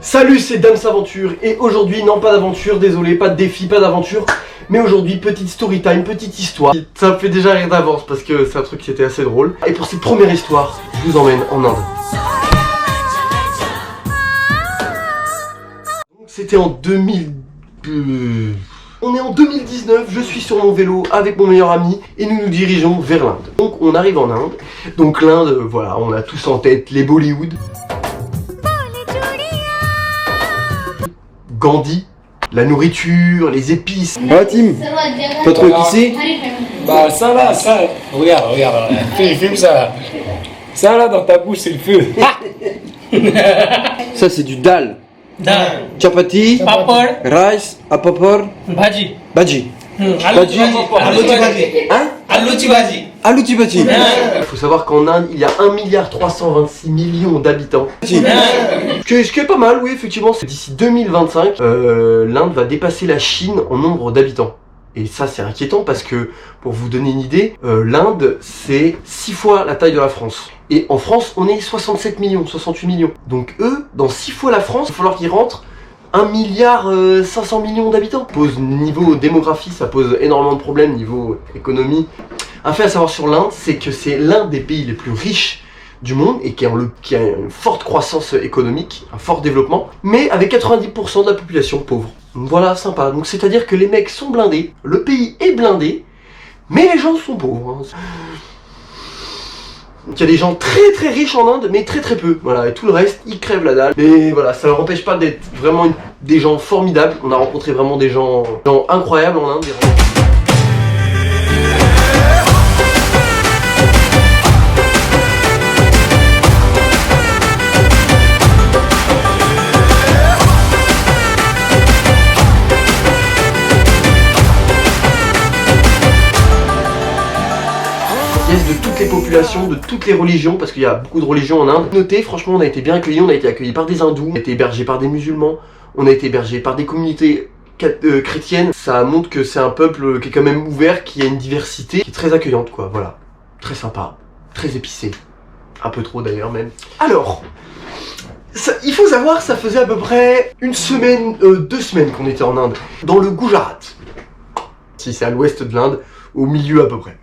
Salut, c'est Dams Aventure et aujourd'hui, non pas d'aventure, désolé, pas de défi, pas d'aventure, mais aujourd'hui, petite story time, petite histoire. Ça me fait déjà rire d'avance parce que c'est un truc qui était assez drôle. Et pour cette première histoire, je vous emmène en Inde. C'était en 2000... On est en 2019, je suis sur mon vélo avec mon meilleur ami et nous nous dirigeons vers l'Inde. Donc on arrive en Inde. Donc l'Inde, voilà, on a tous en tête les Bollywood. Gandhi, la nourriture, les épices. Ah Tim, pas trop épicé? Bah ça là, ça, regarde, filme ça là. Ça là dans ta bouche c'est le feu. Ça c'est du dal. Dal, Chapati, papad, rice, apapor, bhaji. bhaji. Aloo Bhaji. Aloo bhaji. Hein? Aloo bhaji. Aloo bhaji. Il faut savoir qu'en Inde, il y a 1,326 milliard d'habitants. Ce qui est pas mal, oui, effectivement. D'ici 2025, l'Inde va dépasser la Chine en nombre d'habitants. Et ça, c'est inquiétant parce que, pour vous donner une idée, l'Inde, c'est 6 fois la taille de la France. Et en France, on est 67 millions, 68 millions. Donc eux, dans 6 fois la France, il va falloir qu'ils rentrent 1,5 milliard d'habitants. Niveau démographie, ça pose énormément de problèmes, niveau économie. Un fait à savoir sur l'Inde, c'est que c'est l'un des pays les plus riches du monde et qui a une forte croissance économique, un fort développement, mais avec 90% de la population pauvre. Donc voilà, sympa. Donc c'est-à-dire que les mecs sont blindés, le pays est blindé, mais les gens sont pauvres. Donc il y a des gens très très riches en Inde, mais très très peu. Voilà, et tout le reste, ils crèvent la dalle. Mais voilà, ça leur empêche pas d'être vraiment des gens formidables. On a rencontré vraiment des gens incroyables en Inde. De toutes les populations, de toutes les religions, parce qu'il y a beaucoup de religions en Inde. Notez, franchement, on a été bien accueillis, on a été accueillis par des hindous, on a été hébergés par des musulmans, on a été hébergés par des communautés chrétiennes. Ça montre que c'est un peuple qui est quand même ouvert, qui a une diversité, qui est très accueillante, quoi, voilà. Très sympa, très épicé. Un peu trop d'ailleurs même. Alors, il faut savoir, ça faisait à peu près une semaine, 2 semaines qu'on était en Inde, dans le Gujarat. Si c'est à l'ouest de l'Inde, au milieu à peu près.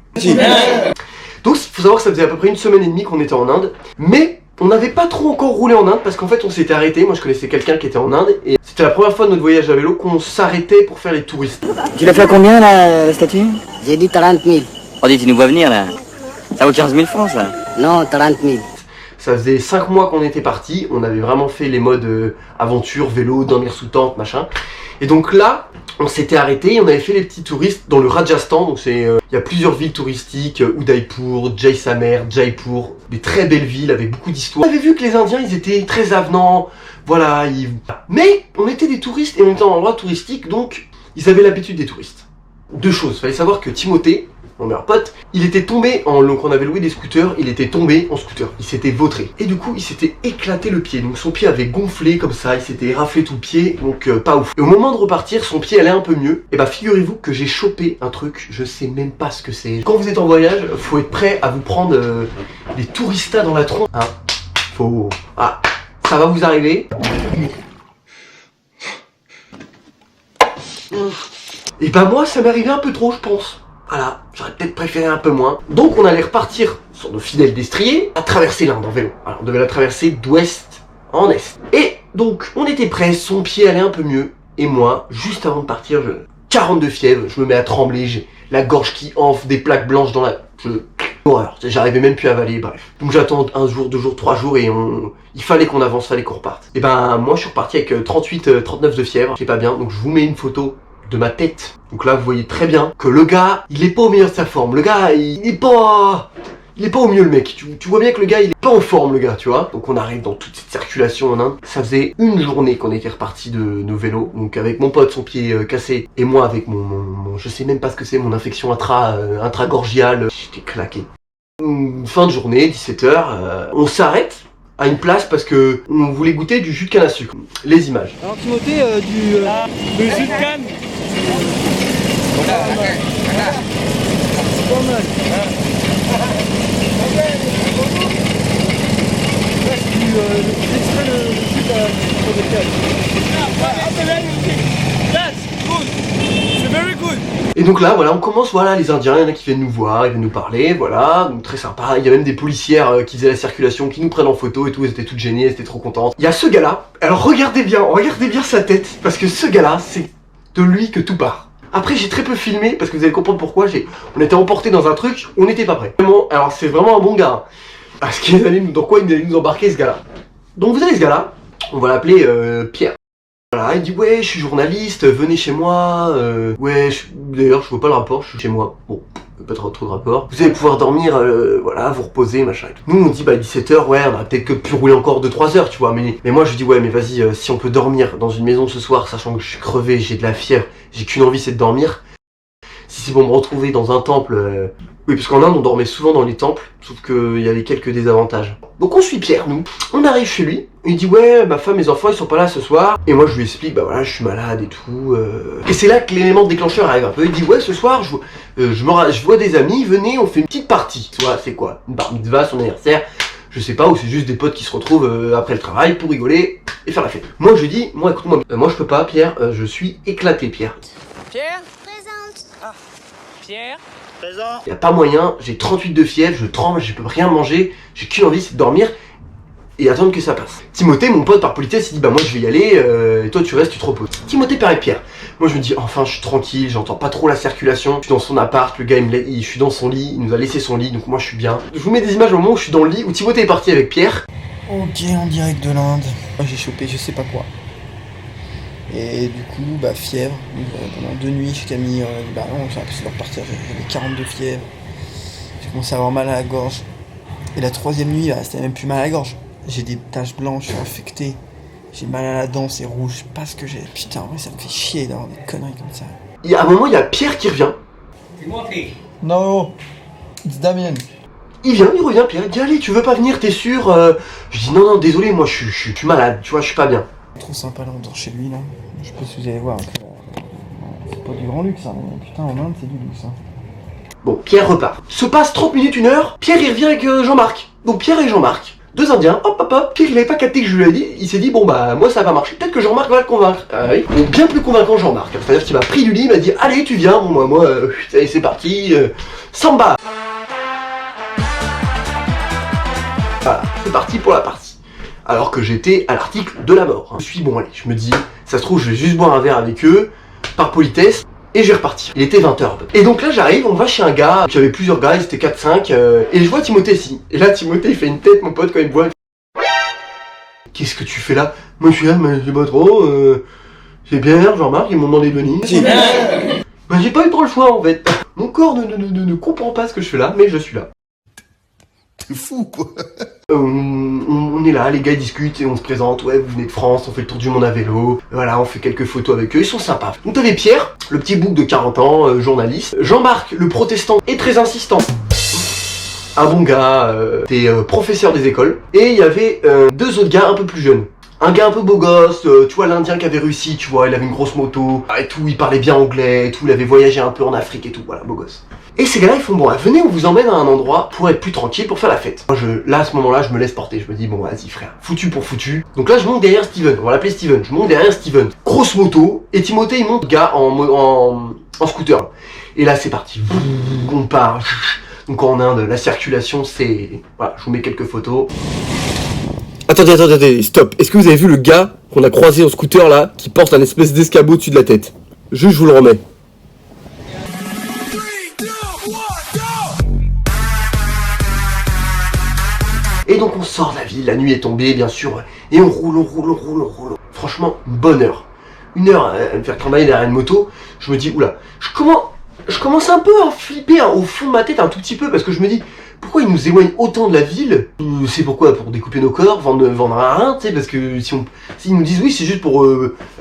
Donc il faut savoir que ça faisait à peu près 1 semaine et demie qu'on était en Inde, mais on n'avait pas trop encore roulé en Inde parce qu'en fait on s'était arrêté. Moi je connaissais quelqu'un qui était en Inde et c'était la première fois de notre voyage à vélo qu'on s'arrêtait pour faire les touristes. Tu l'as fait à combien la statue? J'ai dit 30 000. Oh dis, tu nous vois venir là. Ça vaut 15 000 francs ça. Non, 30 000. Ça faisait 5 mois qu'on était partis, on avait vraiment fait les modes aventure, vélo, dormir sous tente, machin. Et donc là, on s'était arrêté, on avait fait les petits touristes dans le Rajasthan, donc c'est, il y a plusieurs villes touristiques, Udaipur, Jaisalmer, Jaipur, des très belles villes avec beaucoup d'histoire. On avait vu que les Indiens, ils étaient très avenants, voilà, mais on était des touristes et on était en endroit touristique, donc ils avaient l'habitude des touristes. 2 choses, fallait savoir que Timothée, mon meilleur pote, il était tombé, donc on avait loué des scooters, il était tombé en scooter, il s'était vautré. Et du coup, il s'était éclaté le pied, donc son pied avait gonflé comme ça, il s'était raflé tout le pied, donc pas ouf. Et au moment de repartir, son pied allait un peu mieux, et bah figurez-vous que j'ai chopé un truc, je sais même pas ce que c'est. Quand vous êtes en voyage, faut être prêt à vous prendre des touristas dans la tronche. Hein, Ah, ça va vous arriver. Et bah moi, ça m'est arrivé un peu trop, je pense. Voilà, j'aurais peut-être préféré un peu moins. Donc on allait repartir sur nos fidèles destriers à traverser l'Inde en vélo. Alors on devait la traverser d'ouest en est. Et donc on était prêts, son pied allait un peu mieux. Et moi, juste avant de partir, 42 fièvres, je me mets à trembler, j'ai la gorge qui enfle, des plaques blanches dans la... Horreur, j'arrivais même plus à avaler, bref. Donc j'attends 1 jour, 2 jours, 3 jours et il fallait qu'on avance, fallait qu'on reparte. Et ben moi je suis reparti avec 38, 39 de fièvre, c'est pas bien, donc je vous mets une photo de ma tête. Donc là vous voyez très bien que le gars, il est pas au meilleur de sa forme. Le gars, il est pas au mieux le mec. Tu vois bien que le gars, il est pas en forme le gars, tu vois. Donc on arrive dans toute cette circulation en Inde. Ça faisait 1 journée qu'on était reparti de nos vélos. Donc avec mon pote, son pied cassé, et moi avec mon je sais même pas ce que c'est, mon infection intragorgiale. J'étais claqué. Fin de journée, 17h, on s'arrête à une place parce que on voulait goûter du jus de canne à sucre. Les images. Alors Timothée, Le jus de canne. C'est pas mal. Là, c'est du extrait le site sur le cadre. C'est very good. Et donc là, voilà, on commence, voilà, les Indiens, il y en a qui viennent nous voir, ils viennent nous parler, voilà, donc très sympa. Il y a même des policières qui faisaient la circulation, qui nous prennent en photo et tout, elles étaient toutes gênées, elles étaient trop contentes. Il y a ce gars-là, alors regardez bien sa tête, parce que ce gars-là, c'est de lui que tout part. Après, j'ai très peu filmé, parce que vous allez comprendre pourquoi, on était emportés dans un truc, on n'était pas prêts. Vraiment, alors c'est vraiment un bon gars. Parce qu'il allait dans quoi il allait nous embarquer, ce gars-là. Donc vous avez ce gars-là, on va l'appeler Pierre. Voilà, il dit ouais, je suis journaliste, venez chez moi. Ouais, d'ailleurs, je vois pas le rapport, je suis chez moi. Bon, pas trop de rapport. Vous allez pouvoir dormir, voilà, vous reposer, machin. Nous, on dit bah 17h, ouais, on va peut-être que pu rouler encore 2-3 heures, tu vois. Mais moi, je dis ouais, mais vas-y, si on peut dormir dans une maison ce soir, sachant que je suis crevé, j'ai de la fièvre, j'ai qu'une envie, c'est de dormir. Si c'est pour me retrouver dans un temple. Oui, parce qu'en Inde, on dormait souvent dans les temples, sauf qu'il y avait quelques désavantages. Donc on suit Pierre, nous. On arrive chez lui. Il dit ouais, ma femme, mes enfants, ils sont pas là ce soir. Et moi, je lui explique, bah voilà, je suis malade et tout. Et c'est là que l'élément déclencheur arrive un peu. Il dit ouais, ce soir, je vois des amis, venez, on fait une petite partie. Soit c'est quoi? Une bar mitzvah, son anniversaire, je sais pas, ou c'est juste des potes qui se retrouvent après le travail pour rigoler et faire la fête. Moi, je lui dis, moi, écoute-moi, moi, je peux pas, Pierre, je suis éclaté, Pierre. Pierre? Présente. Ah. Pierre? Présent. Y a pas moyen, j'ai 38 de fièvre, je tremble, je peux rien manger, j'ai qu'une envie, c'est de dormir et attendre que ça passe. Timothée, mon pote par politesse, il dit bah moi je vais y aller, et toi tu restes, tu te reposes. Timothée, pareil, Pierre. Moi je me dis enfin je suis tranquille, j'entends pas trop la circulation, je suis dans son appart, le gars je suis dans son lit, il nous a laissé son lit, donc moi je suis bien. Je vous mets des images au moment où je suis dans le lit, où Timothée est parti avec Pierre. Ok, en direct de l'Inde. Moi j'ai chopé je sais pas quoi. Et du coup, bah fièvre. Pendant 2 nuits, j'ai mis bah non, j'ai l'impression de repartir. J'avais 42 fièvre. J'ai commencé à avoir mal à la gorge. Et la 3e nuit, bah, c'était même plus mal à la gorge. J'ai des taches blanches, je suis infecté. J'ai mal à la dent, c'est rouge, je sais pas ce que j'ai. Putain, en vrai, ça me fait chier d'avoir des conneries comme ça. Et à un moment, il y a Pierre qui revient. No, it's Damien. Il revient, Pierre, il dit allez, tu veux pas venir, t'es sûr? Je dis non, désolé, moi je suis malade, tu vois, je suis pas bien. Trop sympa là, on dort chez lui là. Je sais pas si vous allez voir. C'est pas du grand luxe, hein. Mais putain, en Inde, c'est du luxe. Hein. Bon, Pierre repart. Se passe 30 minutes, 1 heure, Pierre il revient avec Jean-Marc. Donc Pierre et Jean-Marc, 2 Indiens, hop, Pierre il avait pas capté que je lui ai dit, il s'est dit bon bah moi ça va marcher, peut-être que Jean-Marc va le convaincre. Oui. Donc bien plus convaincant Jean-Marc, c'est-à-dire qu'il m'a pris du lit, il m'a dit allez tu viens, bon moi, allez c'est parti, samba. Voilà, c'est parti pour la partie. Alors que j'étais à l'article de la mort. Je suis bon allez, je me dis, ça se trouve je vais juste boire un verre avec eux, par politesse, et je vais repartir. Il était 20h. Et donc là j'arrive, on va chez un gars, j'avais plusieurs gars, ils étaient 4-5, et je vois Timothée ici. Et là Timothée il fait une tête, mon pote, quand il me voit. Qu'est-ce que tu fais là? Moi je suis là, mais je sais pas trop, c'est bien, Jean-Marc, ils m'ont demandé de venir. Bah j'ai pas eu trop le choix en fait. Mon corps ne comprend pas ce que je fais là, mais je suis là. T'es fou quoi. On est là, les gars ils discutent et on se présente, ouais vous venez de France, on fait le tour du monde à vélo, voilà on fait quelques photos avec eux, ils sont sympas. Donc t'avais Pierre, le petit bouc de 40 ans, journaliste, Jean-Marc, le protestant et très insistant, un bon gars, professeur des écoles, et il y avait 2 autres gars un peu plus jeunes. Un gars un peu beau gosse, tu vois l'Indien qui avait réussi, tu vois, il avait une grosse moto, et tout, il parlait bien anglais, et tout, il avait voyagé un peu en Afrique et tout, voilà, beau gosse. Et ces gars-là, ils font bon, venez, on vous emmène à un endroit pour être plus tranquille, pour faire la fête. Moi, là, à ce moment-là, je me laisse porter, je me dis, bon, vas-y, frère, foutu pour foutu. Donc là, je monte derrière Steven, on va l'appeler Steven, je monte derrière Steven. Grosse moto, et Timothée, il monte, gars, en scooter. Et là, c'est parti, on part. Donc en Inde, la circulation, c'est... Voilà, je vous mets quelques photos. Attendez, stop. Est-ce que vous avez vu le gars qu'on a croisé en scooter là, qui porte un espèce d'escabeau au-dessus de la tête? Juste, je vous le remets. Et donc on sort de la ville, la nuit est tombée bien sûr, et on roule. Franchement, une bonne heure. 1 heure à me faire travailler derrière une moto, je me dis, oula, je commence un peu à flipper au fond de ma tête un tout petit peu, parce que je me dis, pourquoi ils nous éloignent autant de la ville? C'est pourquoi? Pour découper nos corps, vendre un rein, tu sais, parce que s'ils nous disent oui, c'est juste pour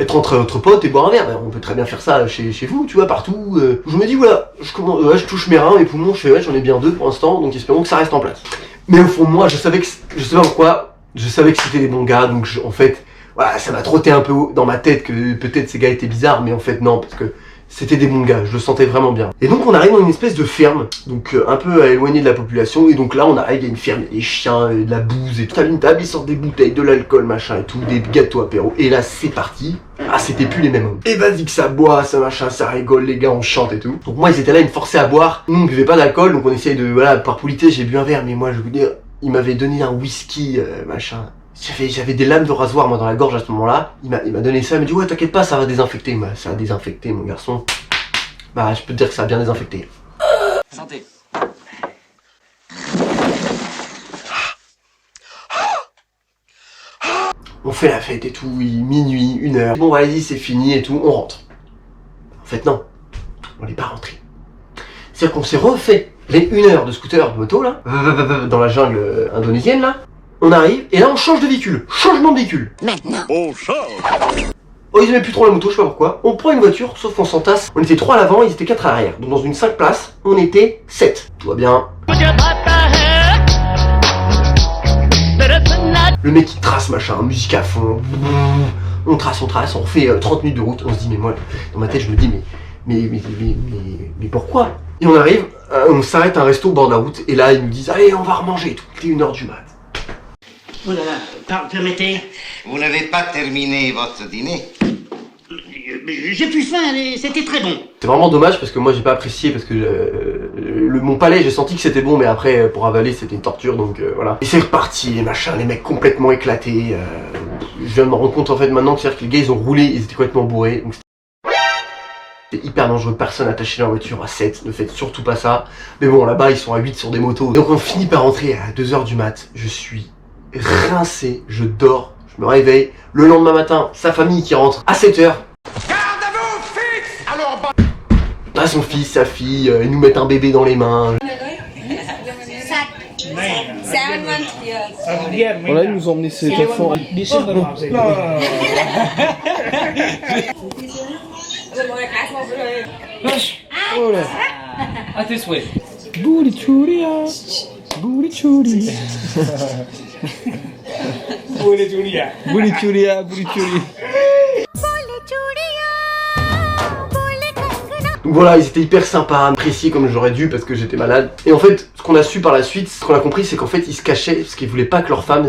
être entre potes et boire un verre, ben, on peut très bien faire ça chez vous, tu vois, partout. Je me dis, voilà, je touche mes reins, mes poumons, je fais, ouais, j'en ai bien 2 pour l'instant, donc espérons que ça reste en place. Mais au fond de moi, je sais pas pourquoi, je savais que c'était des bons gars, donc en fait, voilà, ça m'a trotté un peu dans ma tête que peut-être ces gars étaient bizarres, mais en fait non, parce que c'était des bons gars, je le sentais vraiment bien. Et donc on arrive dans une espèce de ferme, donc un peu éloigné de la population, et donc là on arrive, il y a une ferme, il y a des chiens, de la bouse et tout. T'as une table, ils sortent des bouteilles, de l'alcool, machin et tout, des gâteaux apéro, et là c'est parti. Ah, c'était plus les mêmes hommes. Et vas-y que ça boit, ça machin, ça rigole, les gars, on chante et tout. Donc moi ils étaient là, ils me forçaient à boire, nous on buvait pas d'alcool, donc on essayait de, voilà, par politesse j'ai bu un verre, mais moi je veux dire, ils m'avaient donné un whisky, machin. J'avais des lames de rasoir moi dans la gorge à ce moment-là. Il m'a donné ça, il m'a dit ouais t'inquiète pas, ça va désinfecter. Bah, ça a désinfecté mon garçon. Bah je peux te dire que ça a bien désinfecté. Santé. On fait la fête et tout, minuit, 1h. Bon vas-y c'est fini et tout, on rentre. En fait non, on n'est pas rentré. C'est-à-dire qu'on s'est refait les 1 heure de scooter de moto là, dans la jungle indonésienne là. On arrive, et là on change de véhicule. Changement de véhicule. Maintenant. On change. Oh, ils aimaient plus trop la moto, je sais pas pourquoi. On prend une voiture, sauf qu'on s'entasse. On était 3 à l'avant, ils étaient 4 à l'arrière. Donc dans une 5 places, on était 7. Tout va bien. Le mec il trace machin, musique à fond. On trace, on refait 30 minutes de route. On se dit, mais moi, dans ma tête, je me dis, mais pourquoi? Et on arrive, on s'arrête à un resto au bord de la route, et là ils nous disent, allez, on va remanger et tout. C'était 1h du mat. Oh là là, permettez. Vous n'avez pas terminé votre dîner? J'ai plus faim, c'était très bon. C'est vraiment dommage parce que moi j'ai pas apprécié parce que mon palais j'ai senti que c'était bon mais après pour avaler c'était une torture donc voilà. Et c'est reparti les machins, les mecs complètement éclatés. Je viens de me rendre compte en fait maintenant que c'est-à-dire que les gars ils ont roulé, ils étaient complètement bourrés. Donc c'est hyper dangereux, personne attaché leur voiture à 7, ne faites surtout pas ça. Mais bon là-bas ils sont à 8 sur des motos. Donc on finit par rentrer à 2h du mat, je suis rincé, je dors, je me réveille. Le lendemain matin, sa famille qui rentre à 7h. Ah, son fils, sa fille, ils nous mettent un bébé dans les mains. Voilà, ils nous ont emmené cet enfant. Oh là. À tes souhaits. Bouli-churia. Bouli-churi. Bouli-churia. Bouli-churia, bouli-churi. Donc voilà, ils étaient hyper sympas, appréciés comme j'aurais dû parce que j'étais malade. Et en fait, ce qu'on a su par la suite, ce qu'on a compris, c'est qu'en fait, ils se cachaient parce qu'ils voulaient pas que leur femme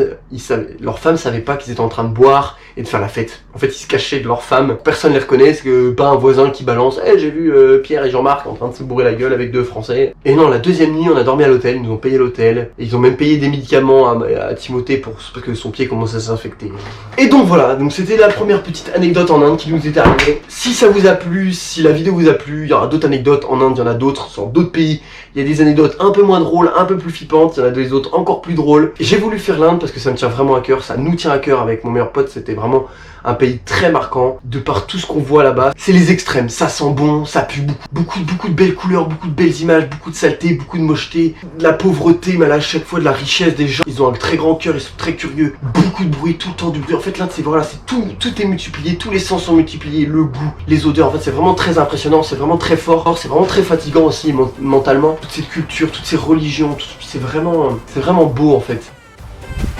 savait pas qu'ils étaient en train de boire et de faire la fête. En fait, ils se cachaient de leur femme. Personne les reconnaît, c'est que pas un voisin qui balance. Eh, j'ai vu Pierre et Jean-Marc en train de se bourrer la gueule avec 2 Français. Et non, la deuxième nuit, on a dormi à l'hôtel. Ils nous ont payé l'hôtel. Et ils ont même payé des médicaments à Timothée parce que son pied commençait à s'infecter. Et donc voilà, donc c'était la première petite anecdote en Inde qui nous était arrivée. Si ça vous a plu, si la vidéo vous a plu, il y aura d'autres anecdotes en Inde, il y en a d'autres sur d'autres pays. Il y a des anecdotes un peu moins drôles, un peu plus flippantes, il y en a des autres encore plus drôles. Et j'ai voulu faire l'Inde parce que ça me tient vraiment à cœur, ça nous tient à cœur avec mon meilleur pote, c'était vraiment un pays très marquant, de par tout ce qu'on voit là-bas. C'est les extrêmes, ça sent bon, ça pue beaucoup de belles couleurs, beaucoup de belles images, beaucoup de saleté, beaucoup de mocheté, de la pauvreté, mais à chaque fois de la richesse des gens. Ils ont un très grand cœur, ils sont très curieux, beaucoup de bruit, tout le temps du bruit. En fait l'Inde c'est voilà, c'est tout est multiplié, tous les sens sont multipliés, le goût, les odeurs, en fait c'est vraiment très impressionnant, c'est vraiment très fort, c'est vraiment très fatigant aussi mentalement. Toute cette culture, toutes ces religions, c'est vraiment beau en fait.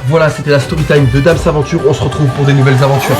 Voilà, c'était la story time de Dams Aventure. On se retrouve pour des nouvelles aventures.